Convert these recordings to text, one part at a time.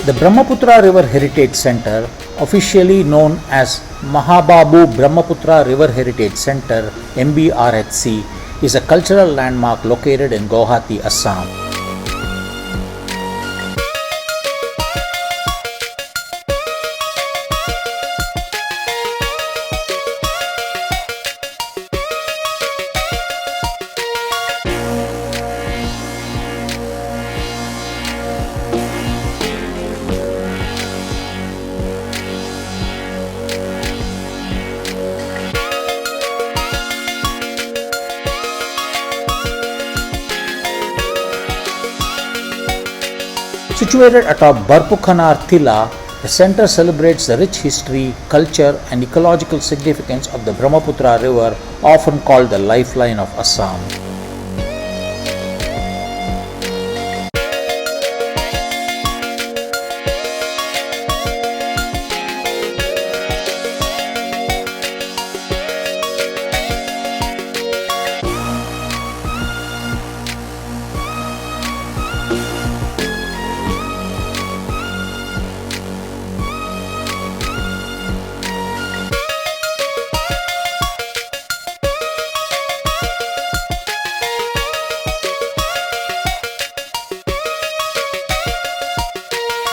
The Brahmaputra River Heritage Centre, officially known as Mahabahu Brahmaputra River Heritage Centre MBRHC, is a cultural landmark located in Guwahati, Assam. Situated atop Barphukanar Tila, the centre celebrates the rich history, culture and ecological significance of the Brahmaputra River, often called the lifeline of Assam.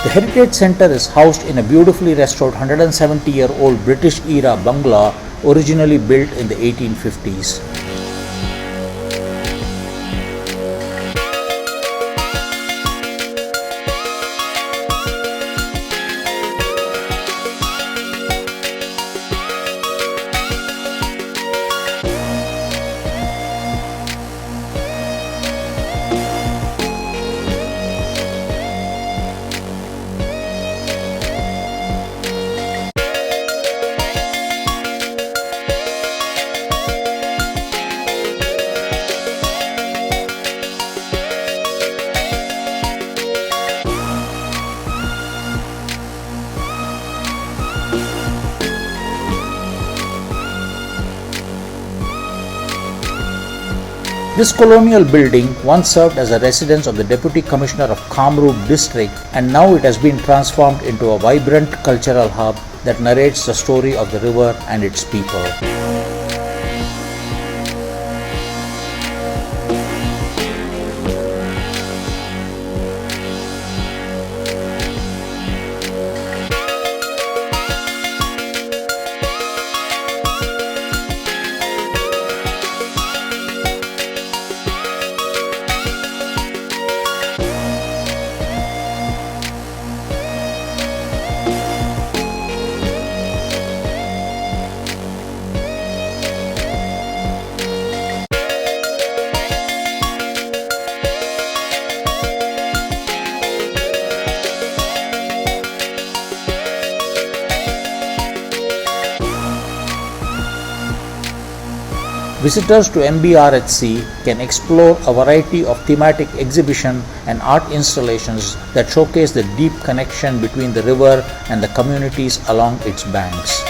The Heritage Centre is housed in a beautifully restored 170-year-old British-era bungalow originally built in the 1850s. This colonial building once served as a residence of the Deputy Commissioner of Kamrup district, and now it has been transformed into a vibrant cultural hub that narrates the story of the river and its people. Visitors to MBRHC can explore a variety of thematic exhibition and art installations that showcase the deep connection between the river and the communities along its banks.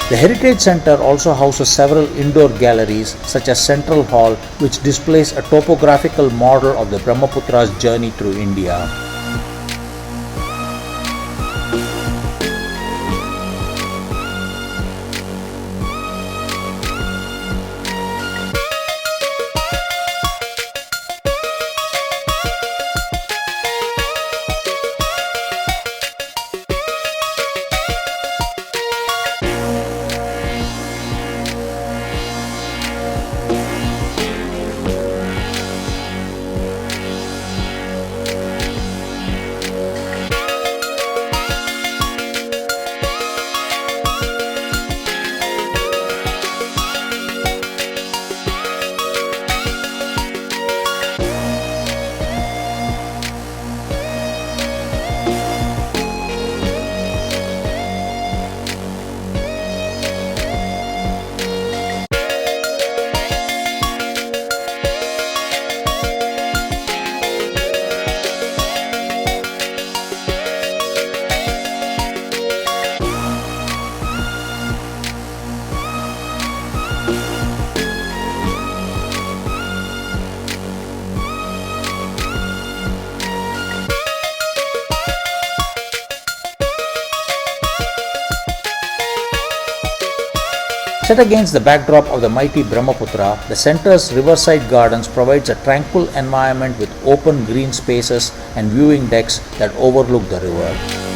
The Heritage Centre also houses several indoor galleries such as Central Hall, which displays a topographical model of the Brahmaputra's journey through India. Set against the backdrop of the mighty Brahmaputra, the centre's riverside gardens provides a tranquil environment with open green spaces and viewing decks that overlook the river.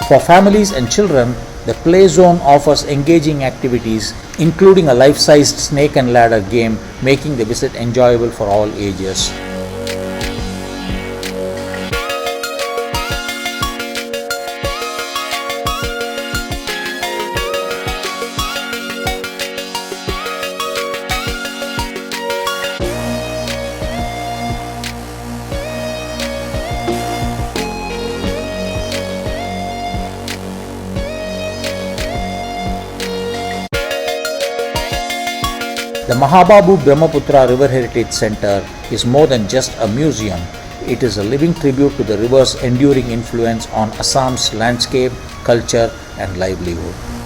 For families and children, the play zone offers engaging activities, including a life-sized snake and ladder game, making the visit enjoyable for all ages. The Mahabahu Brahmaputra River Heritage Centre is more than just a museum. It is a living tribute to the river's enduring influence on Assam's landscape, culture and livelihood.